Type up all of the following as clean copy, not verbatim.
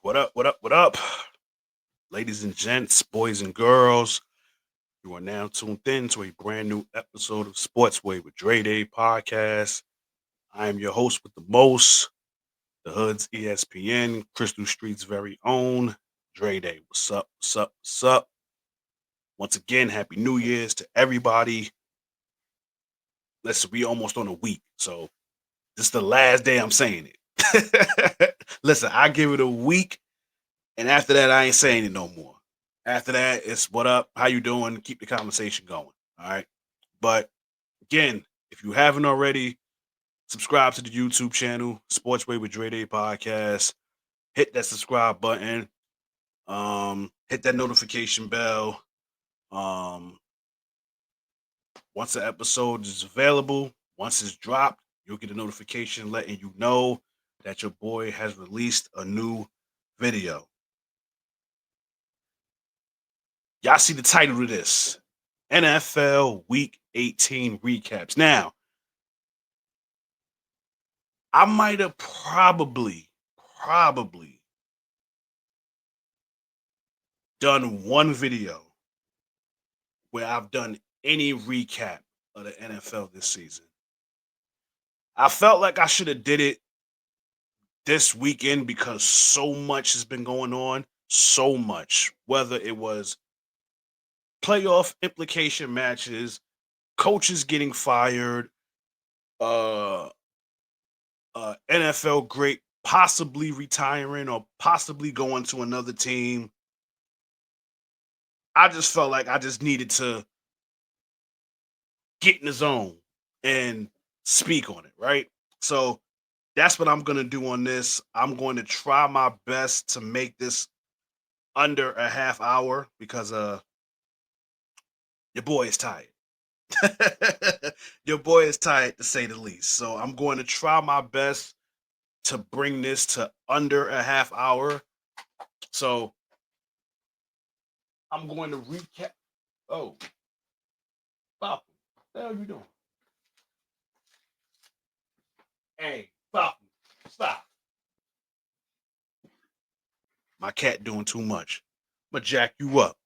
What up? What up? What up? Ladies and gents, boys and girls, you are now tuned in to a brand new episode of Sportsway with Dre Day podcast. I am your host with the most, the Hood's ESPN, Crystal Street's very own, Dre Day. What's up? What's up? What's up? Once again, Happy New Year's to everybody. Listen, we almost on a week, so this is the last day I'm saying it. Listen, I give it a week. And after that, I ain't saying it no more. After that, it's what up, how you doing? Keep the conversation going. All right. But again, if you haven't already, subscribe to the YouTube channel, Sportsway with Dre Day Podcast. Hit that subscribe button. Hit that notification bell. Um, Once the episode is available, once it's dropped, you'll get a notification letting you know that your boy has released a new video. Y'all see the title of this NFL Week 18 recaps. Now, I might have probably done one video where I've done any recap of the NFL this season. I felt like I should have did it this weekend because so much has been going on, so much, whether it was playoff implication matches, coaches getting fired, uh NFL great possibly retiring or possibly going to another team. I just felt like I just needed to get in the zone and speak on it, right? So that's what I'm going to do on this. I'm going to try my best to make this under a half hour because your boy is tired. Your boy is tired to say the least. So I'm going to try my best to bring this to under a half hour. So I'm going to recap. Oh, Falcon, what the hell are you doing? Hey, Falcon, stop. My cat doing too much. I'm going to jack you up.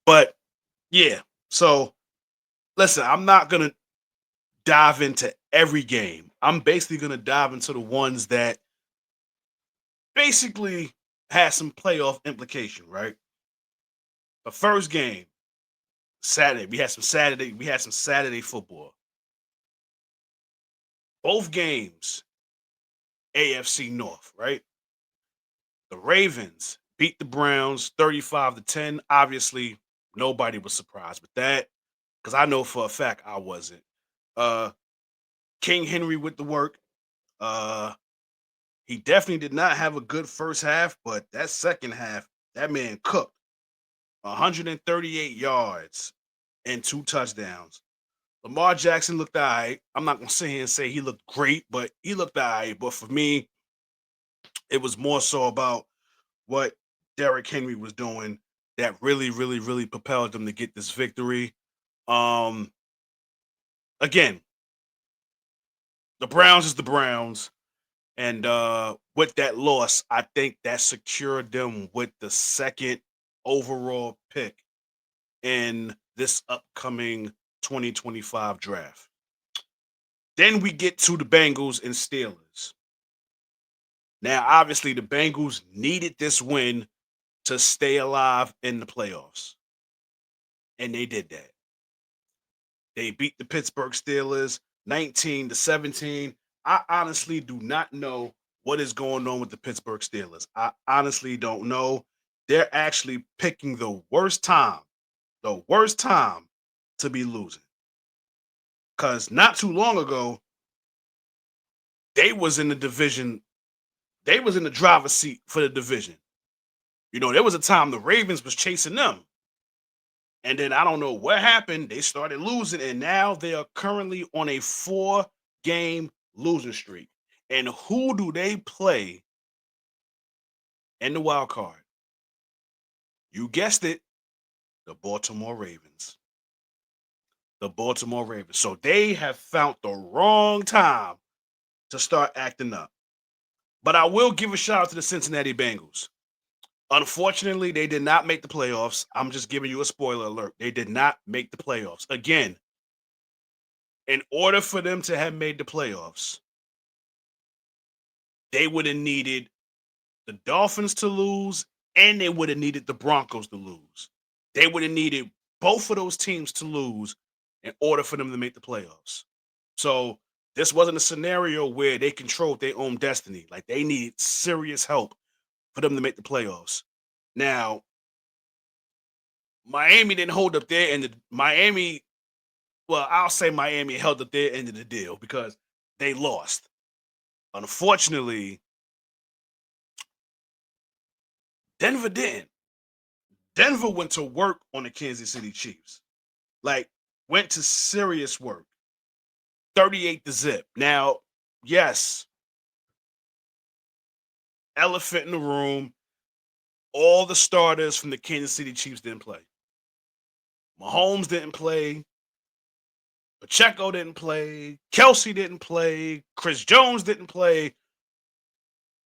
But yeah, so listen, I'm not going to dive into every game. I'm basically going to dive into the ones that basically had some playoff implication, right? The first game, Saturday, we had some Saturday football. Both games, AFC North, right? The Ravens beat the Browns 35-10. Obviously, nobody was surprised with that because I know for a fact I wasn't. Uh King Henry with the work. Uh he definitely did not have a good first half, but that second half, that man cooked. 138 yards and two touchdowns. Lamar Jackson looked all right. I'm not gonna sit here and say he looked great, but he looked all right. But for me, it was more so about what Derrick Henry was doing that really propelled them to get this victory. Um, Again, the Browns is the Browns, and with that loss, I think that secured them with the second overall pick in this upcoming 2025 draft. Then we get to the Bengals and Steelers. Now, obviously, the Bengals needed this win to stay alive in the playoffs, and they did that. They beat the Pittsburgh Steelers 19-17. I honestly do not know what is going on with the Pittsburgh Steelers. I honestly don't know. They're actually picking the worst time to be losing. Because not too long ago, they was in the division, they was in the driver's seat for the division. You know, there was a time the Ravens was chasing them. And then I don't know what happened. They started losing, and now they are currently on a 4-game losing streak. And who do they play in the wild card? You guessed it, The Baltimore Ravens. The Baltimore Ravens. So they have found the wrong time to start acting up. But I will give a shout out to the Cincinnati Bengals. Unfortunately, they did not make the playoffs. I'm just giving you a spoiler alert. They did not make the playoffs. Again, in order for them to have made the playoffs, they would have needed the Dolphins to lose and they would have needed the Broncos to lose. They would have needed both of those teams to lose in order for them to make the playoffs. So this wasn't a scenario where they controlled their own destiny. Like they needed serious help for them to make the playoffs. Now, Miami didn't hold up their end. Miami, well, I'll say Miami held up their end of the deal because they lost. Unfortunately, Denver didn't. Denver went to work on the Kansas City Chiefs. Like, went to serious work. 38 to zip. Now, yes, elephant in the room. All the starters from the Kansas City Chiefs didn't play. Mahomes didn't play. Pacheco didn't play. Kelsey didn't play. Chris Jones didn't play.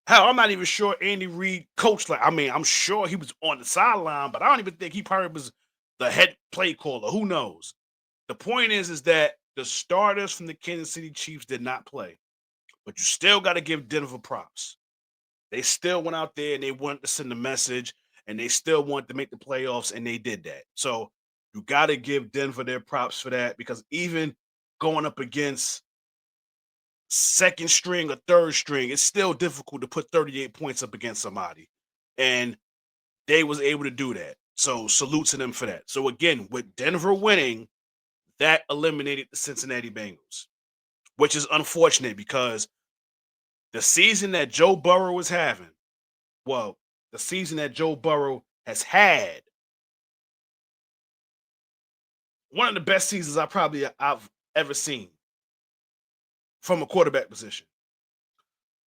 Hell, I'm not even sure Andy Reid coached. Like, I mean, I'm sure he was on the sideline, but I don't even think he probably was the head play caller. Who knows? The point is that the starters from the Kansas City Chiefs did not play, but you still got to give Denver props. They still went out there and they wanted to send a message, and they still wanted to make the playoffs, and they did that. So you got to give Denver their props for that because even going up against second string or third string, it's still difficult to put 38 points up against somebody. And they was able to do that. So salute to them for that. So again, with Denver winning, that eliminated the Cincinnati Bengals, which is unfortunate because the season that Joe Burrow was having, well, the season that Joe Burrow has had, one of the best seasons I've ever seen from a quarterback position.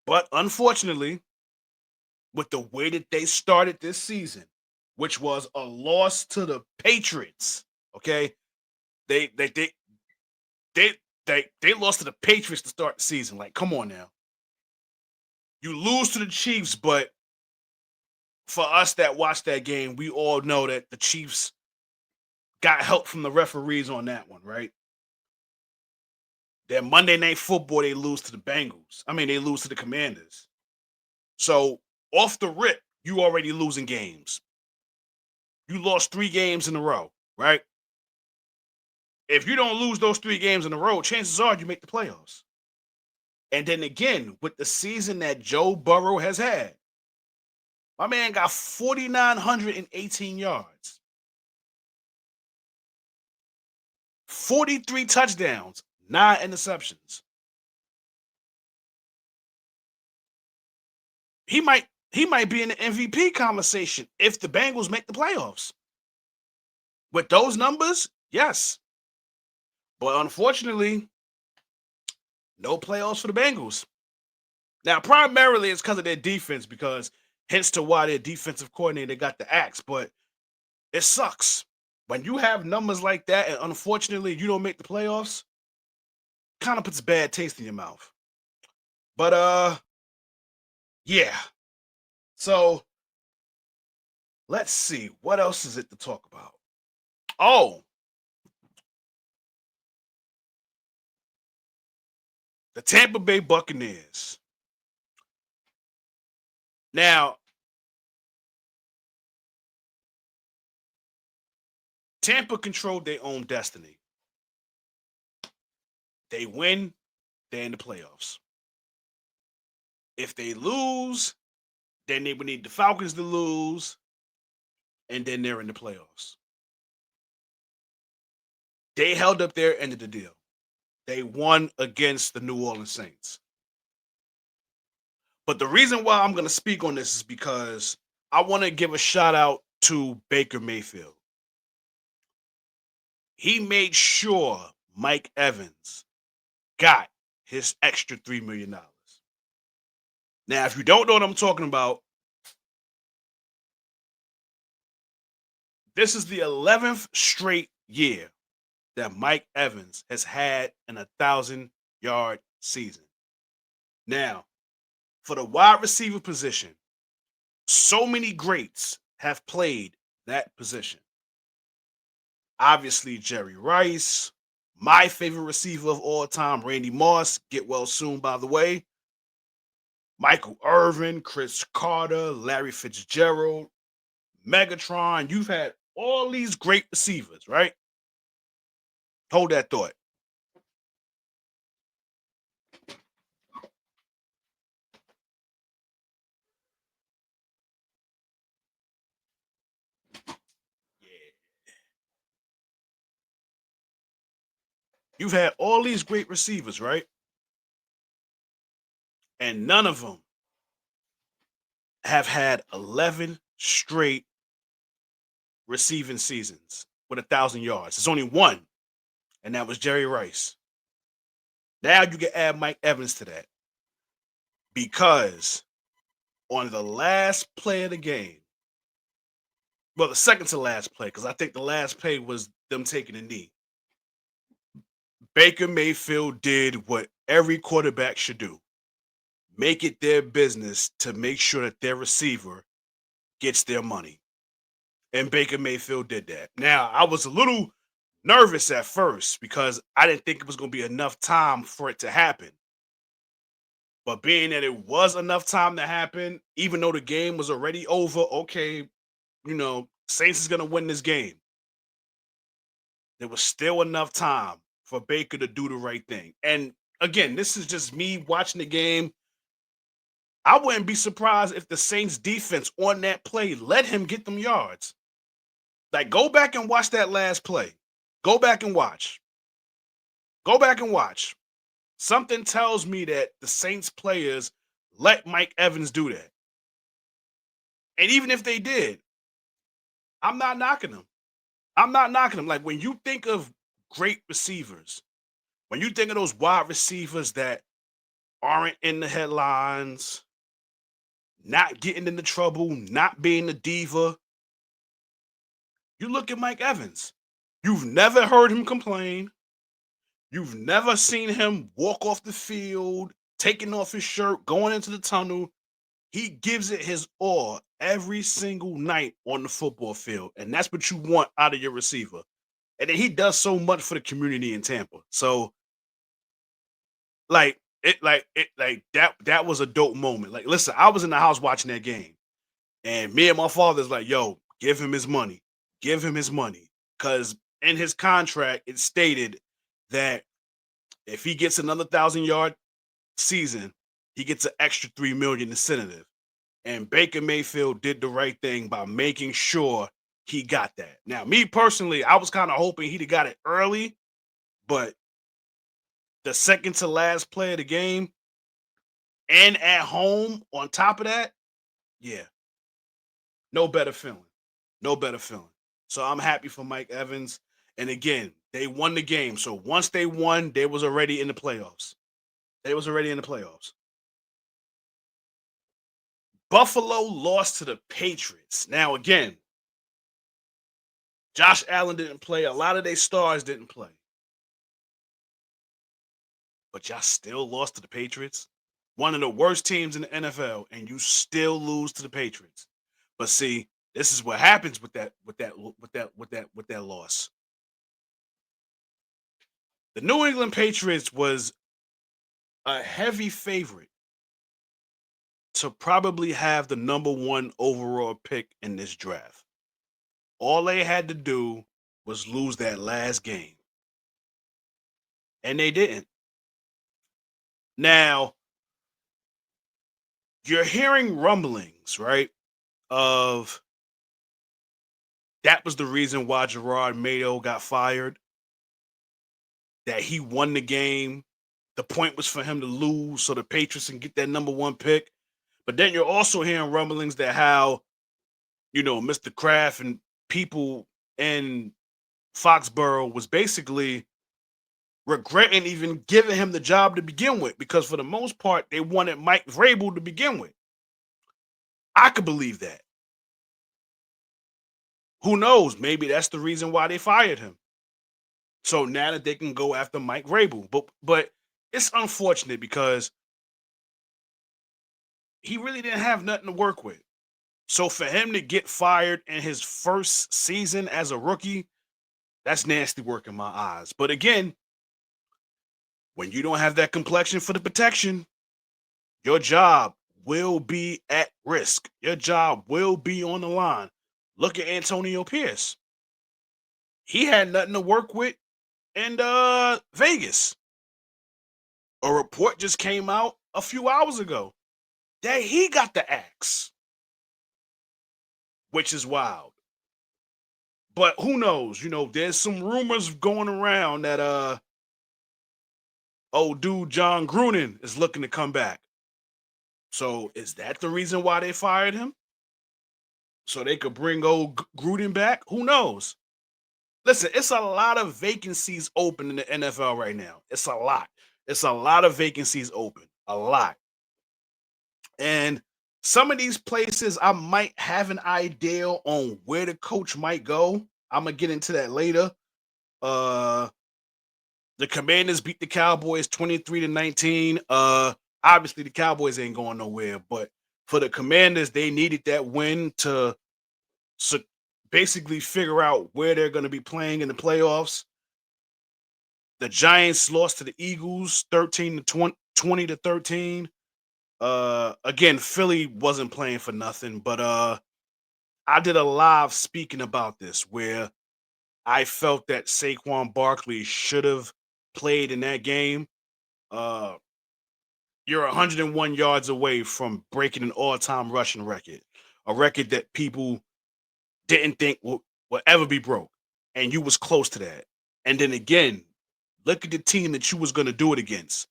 But unfortunately, with the way that they started this season, which was a loss to the Patriots, okay? They they they they they lost to the Patriots to start the season. Like, come on now. You lose to the Chiefs, but for us that watched that game, we all know that the Chiefs got help from the referees on that one, right? That Monday Night Football, they lose to the Bengals. I mean, they lose to the Commanders. So off the rip, you already losing games. You lost 3 games in a row, right? If you don't lose those 3 games in a row, chances are you make the playoffs. And then again, with the season that Joe Burrow has had, my man got 4,918 yards, 43 touchdowns, 9 interceptions. He might be in the MVP conversation if the Bengals make the playoffs. With those numbers, yes. But unfortunately, no playoffs for the Bengals. Now, primarily it's because of their defense, because hence to why their defensive coordinator got the axe. But it sucks. When you have numbers like that and unfortunately you don't make the playoffs, kind of puts a bad taste in your mouth. But yeah. So let's see. What else is it to talk about? Oh, the Tampa Bay Buccaneers. Now, Tampa controlled their own destiny. They win, they're in the playoffs. If they lose, then they would need the Falcons to lose, and then they're in the playoffs. They held up their end of the deal. They won against the New Orleans Saints. But the reason why I'm going to speak on this is because I want to give a shout out to Baker Mayfield. He made sure Mike Evans got his extra $3 million. Now, if you don't know what I'm talking about, This is the 11th straight year that Mike Evans has had an 1,000-yard season. Now, for the wide receiver position, so many greats have played that position. Obviously, Jerry Rice, my favorite receiver of all time, Randy Moss, get well soon, by the way. Michael Irvin, Chris Carter, Larry Fitzgerald, Megatron. You've had all these great receivers, right? Hold that thought. Yeah. You've had all these great receivers, right? And none of them have had 11 straight receiving seasons with 1,000 yards. It's only one, and that was Jerry Rice. Now you can add Mike Evans to that because on the last play of the game, well, the second to last play, because I think the last play was them taking a knee. Baker Mayfield did what every quarterback should do: make it their business to make sure that their receiver gets their money. And Baker Mayfield did that. Now, I was a little nervous at first because I didn't think it was going to be enough time for it to happen. But being that it was enough time to happen, even though the game was already over, okay, Saints is going to win this game. There was still enough time for Baker to do the right thing. And again, this is just me watching the game. I wouldn't be surprised if the Saints defense on that play let him get them yards. Like, go back and watch that last play. Go back and watch. Go back and watch. Something tells me that the Saints players let Mike Evans do that. And even if they did, I'm not knocking them. I'm not knocking them. Like, when you think of great receivers, when you think of those wide receivers that aren't in the headlines, not getting into trouble, not being a diva, you look at Mike Evans. You've never heard him complain. You've never seen him walk off the field, taking off his shirt, going into the tunnel. He gives it his all every single night on the football field. And that's what you want out of your receiver. And then he does so much for the community in Tampa. So, that was a dope moment. Like, listen, I was in the house watching that game, and me and my father's like, yo, give him his money. Give him his money. Because in his contract, it stated that if he gets another 1,000-yard season, he gets an extra $3 million incentive. And Baker Mayfield did the right thing by making sure he got that. Now, me personally, I was kind of hoping he'd have got it early, but the second to last play of the game and at home on top of that, yeah, no better feeling. No better feeling. So I'm happy for Mike Evans. And again, they won the game. So once they won, they was already in the playoffs. They was already in the playoffs. Buffalo lost to the Patriots. Now, again, Josh Allen didn't play. A lot of their stars didn't play. But y'all still lost to the Patriots. One of the worst teams in the NFL, and you still lose to the Patriots. But see, this is what happens with that loss. The New England Patriots was a heavy favorite to probably have the number one overall pick in this draft. All they had to do was lose that last game. And they didn't. Now, you're hearing rumblings, right? Of that was the reason why Gerard Mayo got fired. That he won the game. The point was for him to lose so the Patriots can get that number one pick. But then you're also hearing rumblings that how, Mr. Kraft and people in Foxborough was basically regretting even giving him the job to begin with, because for the most part, they wanted Mike Vrabel to begin with. I could believe that. Who knows? Maybe that's the reason why they fired him. So now that they can go after Mike Vrabel. But it's unfortunate because he really didn't have nothing to work with. So for him to get fired in his first season as a rookie, that's nasty work in my eyes. But again, when you don't have that complexion for the protection, your job will be at risk. Your job will be on the line. Look at Antonio Pierce. He had nothing to work with in Vegas. A report just came out a few hours ago that he got the axe, which is wild. But who knows? You know, there's some rumors going around that old dude John Gruden is looking to come back. So is that the reason why they fired him? So they could bring old Gruden back? Who knows? Listen, it's a lot of vacancies open in the NFL right now. It's a lot. It's a lot of vacancies open. A lot. And some of these places I might have an idea on where the coach might go. I'm gonna get into that later. Uh the Commanders beat the Cowboys 23-19. Obviously the Cowboys ain't going nowhere, but for the Commanders, they needed that win to so basically figure out where they're going to be playing in the playoffs. The Giants lost to the Eagles 13 to 20 to 13. Again, Philly wasn't playing for nothing, but I did a live speaking about this where I felt that Saquon Barkley should have played in that game. Uh, you're 101 yards away from breaking an all-time rushing record, a record that people didn't think will ever be broke, and you was close to that. And then again, look at the team that you was going to do it against.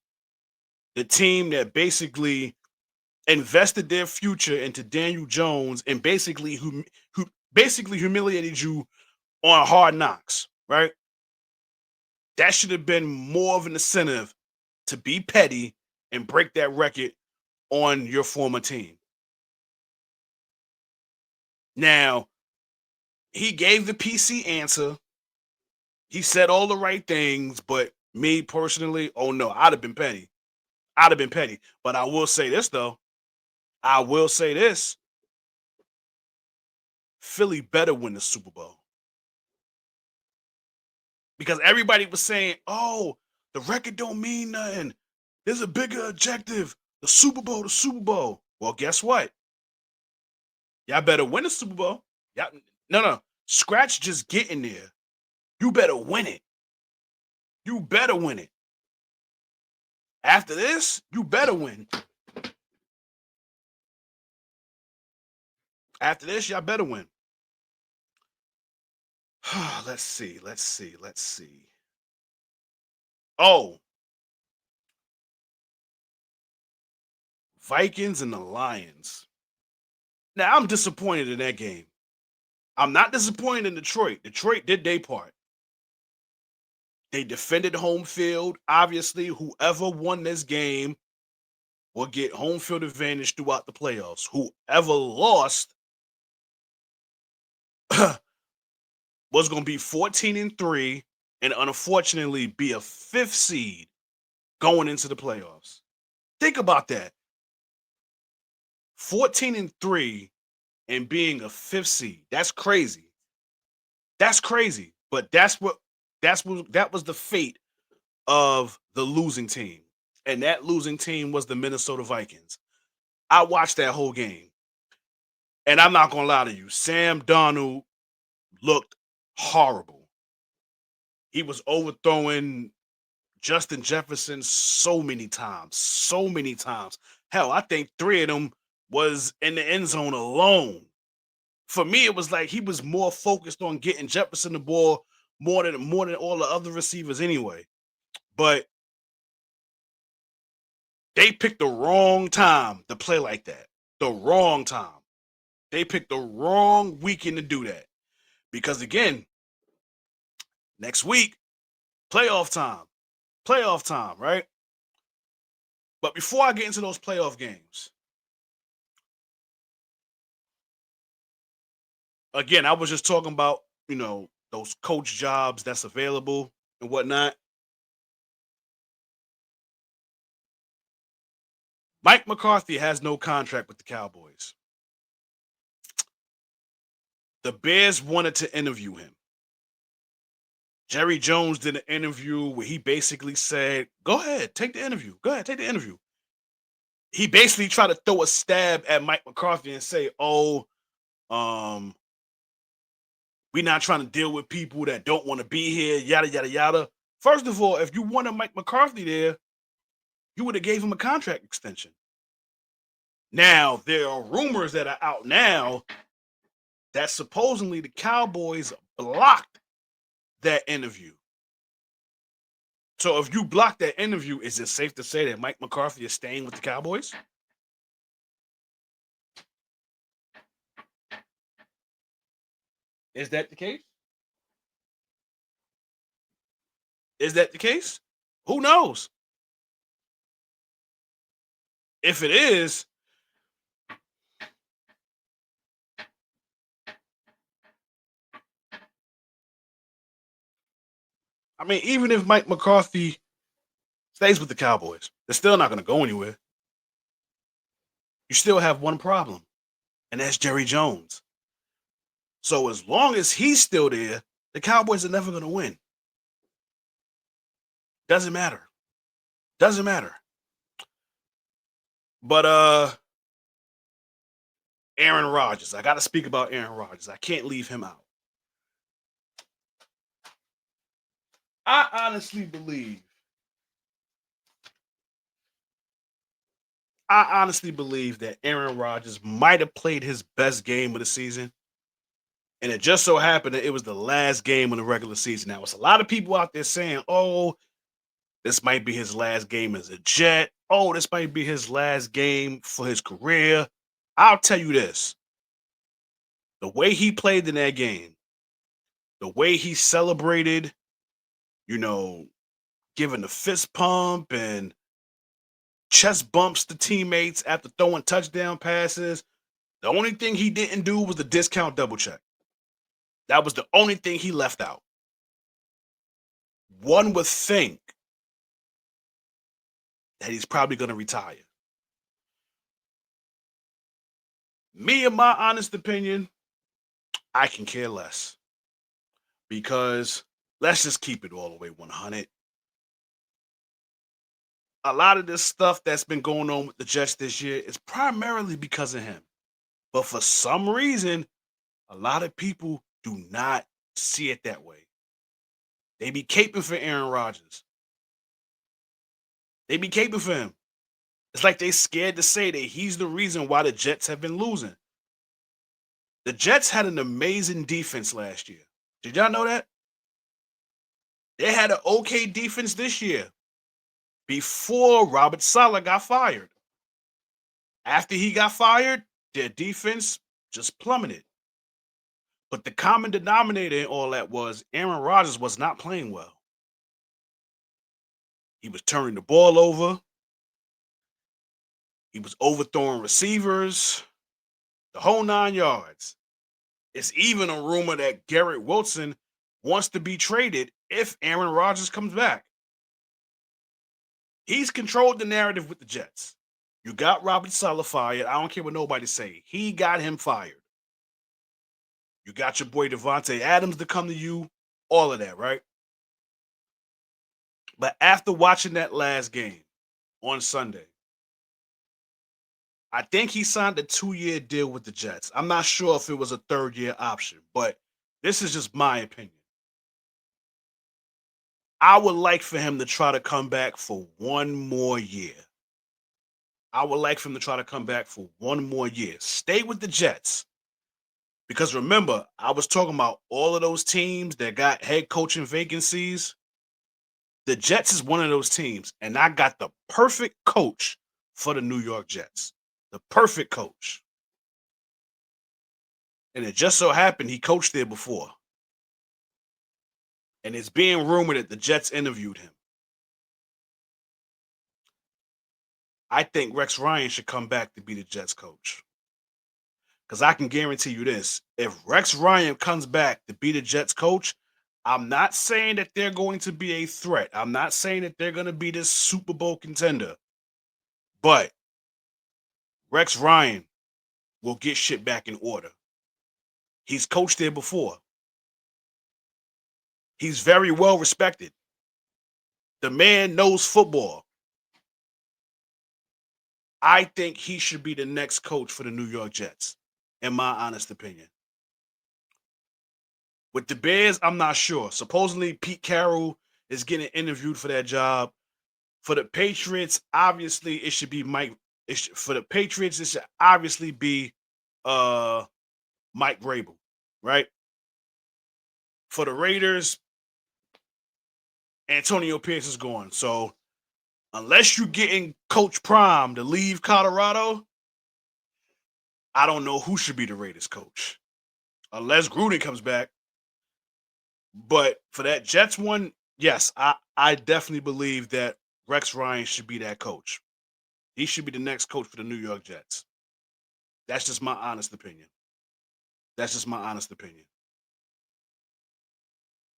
The team that basically invested their future into Daniel Jones and basically who basically humiliated you on Hard Knocks, right? That should have been more of an incentive to be petty and break that record on your former team. Now, he gave the PC answer. He said all the right things, but me personally, oh no, I'd have been petty. I'd have been petty. But I will say this though. I will say this. Philly better win the Super Bowl. Because everybody was saying, oh, the record don't mean nothing. There's a bigger objective. The Super Bowl, the Super Bowl. Well, guess what? Y'all better win the Super Bowl. Y'all, no. Scratch just getting there. You better win it. You better win it. After this, you better win. After this, y'all better win. Let's see. Oh, Vikings and the Lions. Now, I'm disappointed in that game. I'm not disappointed in Detroit. Detroit did their part. They defended home field. Obviously, whoever won this game will get home field advantage throughout the playoffs. Whoever lost was going to be 14-3 and unfortunately be a fifth seed going into the playoffs. Think about that. 14-3 and being a fifth seed. That's crazy. That's crazy. But that was the fate of the losing team. And that losing team was the Minnesota Vikings. I watched that whole game. And I'm not going to lie to you. Sam Darnold looked horrible. He was overthrowing Justin Jefferson so many times. So many times. Hell, I think 3 of them was in the end zone alone. For me, it was like he was more focused on getting Jefferson the ball more than all the other receivers anyway. But they picked the wrong time to play like that. The wrong time. They picked the wrong weekend to do that. Because again, next week, playoff time. Playoff time, right? But before I get into those playoff games, Again, I was just talking about, those coach jobs that's available and whatnot. Mike McCarthy has no contract with the Cowboys. The Bears wanted to interview him. Jerry Jones did an interview where he basically said, "Go ahead, take the interview. Go ahead, take the interview." He basically tried to throw a stab at Mike McCarthy and say, "Oh, um, we're not trying to deal with people that don't want to be here, yada yada yada." First of all, if you wanted Mike McCarthy there, you would have gave him a contract extension. Now there are rumors that are out now that supposedly the Cowboys blocked that interview. So if you block that interview, is it safe to say that Mike McCarthy is staying with the Cowboys? Is that the case? Is that the case? Who knows? If it is, I mean, even if Mike McCarthy stays with the Cowboys, they're still not going to go anywhere. You still have one problem, and that's Jerry Jones. So as long as he's still there, the Cowboys are never going to win. Doesn't matter. Doesn't matter. But Aaron Rodgers. I got to speak about Aaron Rodgers. I can't leave him out. I honestly believe that Aaron Rodgers might have played his best game of the season. And it just so happened that it was the last game of the regular season. Now, it's a lot of people out there saying, "Oh, this might be his last game as a Jet. Oh, this might be his last game for his career." I'll tell you this: the way he played in that game, the way he celebrated, you know, giving the fist pump and chest bumps to teammates after throwing touchdown passes. The only thing he didn't do was the discount double check. That was the only thing he left out. One would think that he's probably going to retire. Me, in my honest opinion, I can care less because let's just keep it all the way 100. A lot of this stuff that's been going on with the Jets this year is primarily because of him. But for some reason, a lot of people do not see it that way. They be caping for Aaron Rodgers. They be caping for him. It's like they scared to say that he's the reason why the Jets have been losing. The Jets had an amazing defense last year. Did y'all know that? They had an okay defense this year before Robert Saleh got fired. After he got fired, their defense just plummeted. But the common denominator in all that was Aaron Rodgers was not playing well. He was turning the ball over. He was overthrowing receivers, the whole 9 yards. It's even a rumor that Garrett Wilson wants to be traded if Aaron Rodgers comes back. He's controlled the narrative with the Jets. You got Robert Saleh fired. I don't care what nobody say. He got him fired. You got your boy Devontae Adams to come to you. All of that, right? But after watching that last game on Sunday, I think he signed a 2-year deal with the Jets. I'm not sure if it was a third-year option, but this is just my opinion. I would like for him to try to come back for one more year. I would like for him to try to come back for one more year. Stay with the Jets. Because remember, I was talking about all of those teams that got head coaching vacancies. The Jets is one of those teams, and I got the perfect coach for the New York Jets. The perfect coach. And it just so happened he coached there before. And it's being rumored that the Jets interviewed him. I think Rex Ryan should come back to be the Jets coach. Because I can guarantee you this: if Rex Ryan comes back to be the Jets coach, I'm not saying that they're going to be a threat. I'm not saying that they're going to be this Super Bowl contender, but Rex Ryan will get shit back in order. He's coached there before. He's very well respected. The man knows football. I think he should be the next coach for the New York Jets, in my honest opinion. With the Bears, I'm not sure. Supposedly, Pete Carroll is getting interviewed for that job. For the Patriots, obviously, it should be Mike. For the Patriots, it should obviously be uh Mike Vrabel, right? For the Raiders, Antonio Pierce is gone. So unless you're getting Coach Prime to leave Colorado, I don't know who should be the Raiders coach. Unless Gruden comes back. But for that Jets one, yes, I definitely believe that Rex Ryan should be that coach. He should be the next coach for the New York Jets. That's just my honest opinion. That's just my honest opinion.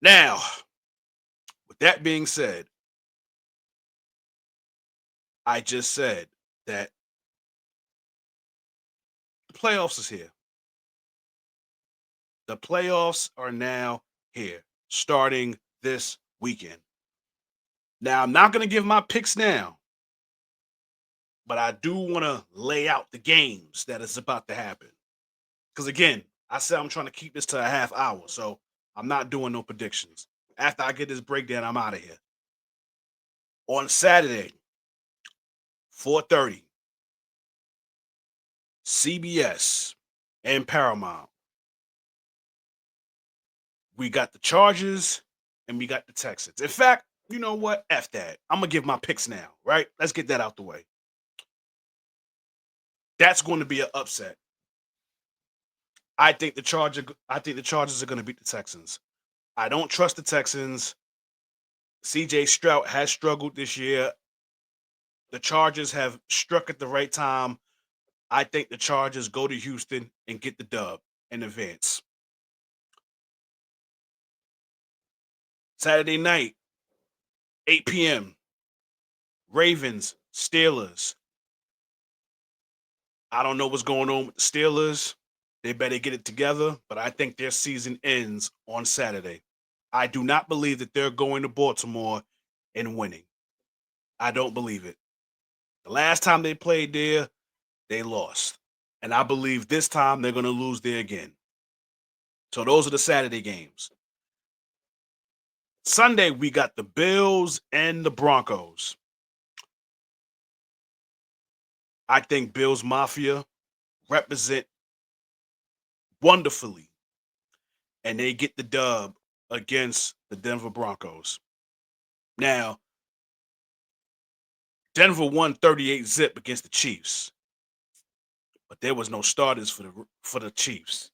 Now, with that being said, I just said that the playoffs is here. The playoffs are now here, starting this weekend. Now, I'm not going to give my picks now, but I do want to lay out the games that is about to happen. Because again, I said I'm trying to keep this to a half hour, so I'm not doing no predictions. After I get this breakdown, I'm out of here. On Saturday, 4:30, CBS and Paramount. We got the Chargers and we got the Texans. In fact, you know what? F that. I'm gonna give my picks now, right? Let's get that out the way. That's going to be an upset. I think the Chargers are going to beat the Texans. I don't trust the Texans. CJ Stroud has struggled this year. The Chargers have struck at the right time. I think the Chargers go to Houston and get the dub in advance. Saturday night, 8 p.m. Ravens, Steelers. I don't know what's going on with the Steelers. They better get it together, but I think their season ends on Saturday. I do not believe that they're going to Baltimore and winning. I don't believe it. The last time they played there, they lost. And I believe this time they're going to lose there again. So those are the Saturday games. Sunday, we got the Bills and the Broncos. I think Bills Mafia represent wonderfully, and they get the dub against the Denver Broncos. Now, Denver won 38 zip against the Chiefs, but there was no starters for the Chiefs.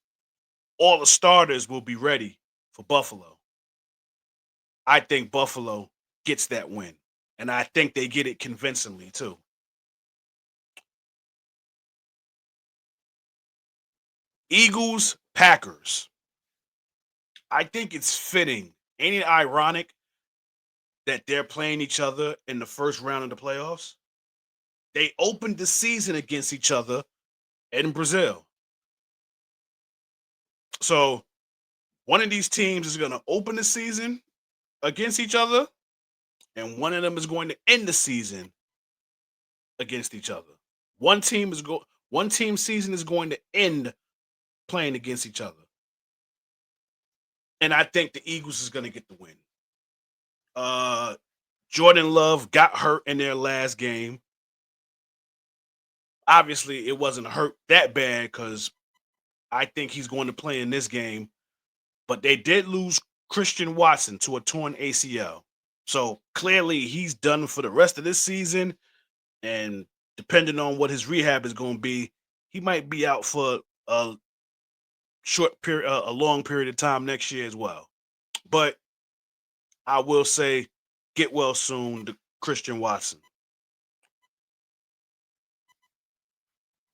All the starters will be ready for Buffalo. I think Buffalo gets that win, and I think they get it convincingly too. Eagles, Packers. I think it's fitting. Ain't it ironic that they're playing each other in the first round of the playoffs? They opened the season against each other in Brazil. So one of these teams is going to open the season against each other, and one of them is going to end the season against each other. One team season is going to end playing against each other. And I think the Eagles is going to get the win. Uh Jordan Love got hurt in their last game. Obviously, it wasn't hurt that bad because I think he's going to play in this game. But they did lose Christian Watson to a torn ACL. So clearly he's done for the rest of this season. And depending on what his rehab is going to be, he might be out for a short period, a long period of time next year as well. But I will say, get well soon to Christian Watson.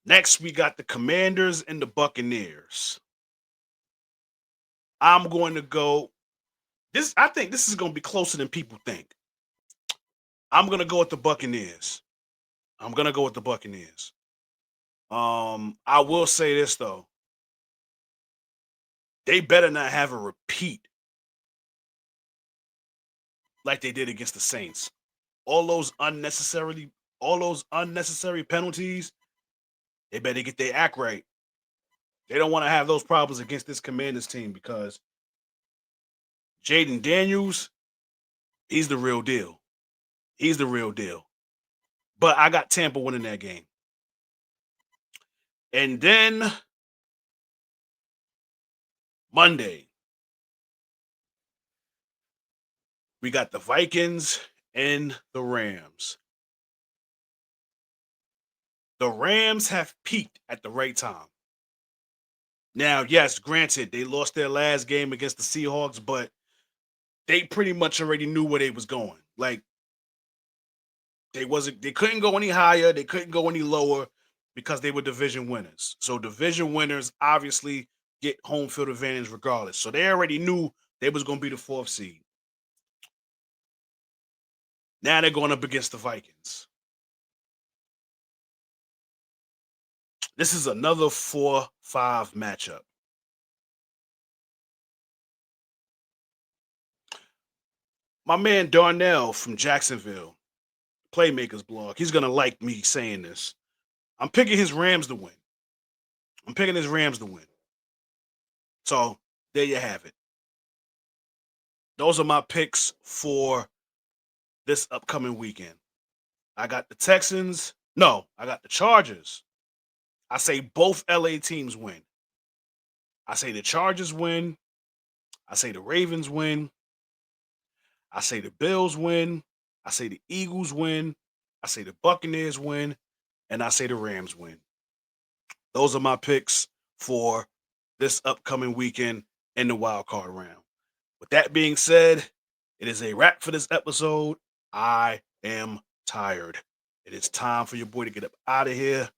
Next, we got the Commanders and the Buccaneers. I'm going to go. I think this is going to be closer than people think. I'm going to go with the Buccaneers. I'm going to go with the Buccaneers. I will say this though. They better not have a repeat like they did against the Saints. All those unnecessary penalties, they better get their act right. They don't want to have those problems against this Commanders team because Jaden Daniels, he's the real deal. He's the real deal. But I got Tampa winning that game. And then Monday, we got the Vikings and the Rams. The Rams have peaked at the right time. Now, yes, granted, they lost their last game against the Seahawks, but they pretty much already knew where they was going. Like they couldn't go any higher, they couldn't go any lower because they were division winners. So division winners obviously get home field advantage regardless. So they already knew they was going to be the 4th seed. Now they're going up against the Vikings. This is another 4-5 matchup. My man Darnell from Jacksonville, Playmakers blog, he's going to like me saying this. I'm picking his Rams to win. So there you have it. Those are my picks for this upcoming weekend. I got the Texans. No, I got the Chargers. I say both LA teams win. I say the Chargers win. I say the Ravens win. I say the Bills win. I say the Eagles win. I say the Buccaneers win. And I say the Rams win. Those are my picks for this upcoming weekend in the wild card round. With that being said, it is a wrap for this episode. I am tired. It is time for your boy to get up out of here.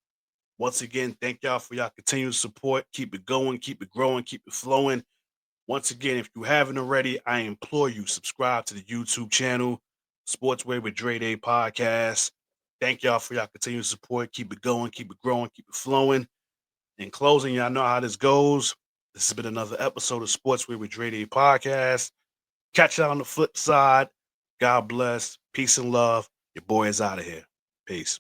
Once again, thank y'all for y'all continued support. Keep it going, keep it growing, keep it flowing. Once again, if you haven't already, I implore you, subscribe to the YouTube channel, Sportsway with Dre Day Podcast. Thank y'all for y'all continued support. Keep it going, keep it growing, keep it flowing. In closing, y'all know how this goes. This has been another episode of Sportsway with Dre Day Podcast. Catch y'all on the flip side. God bless. Peace and love. Your boy is out of here. Peace.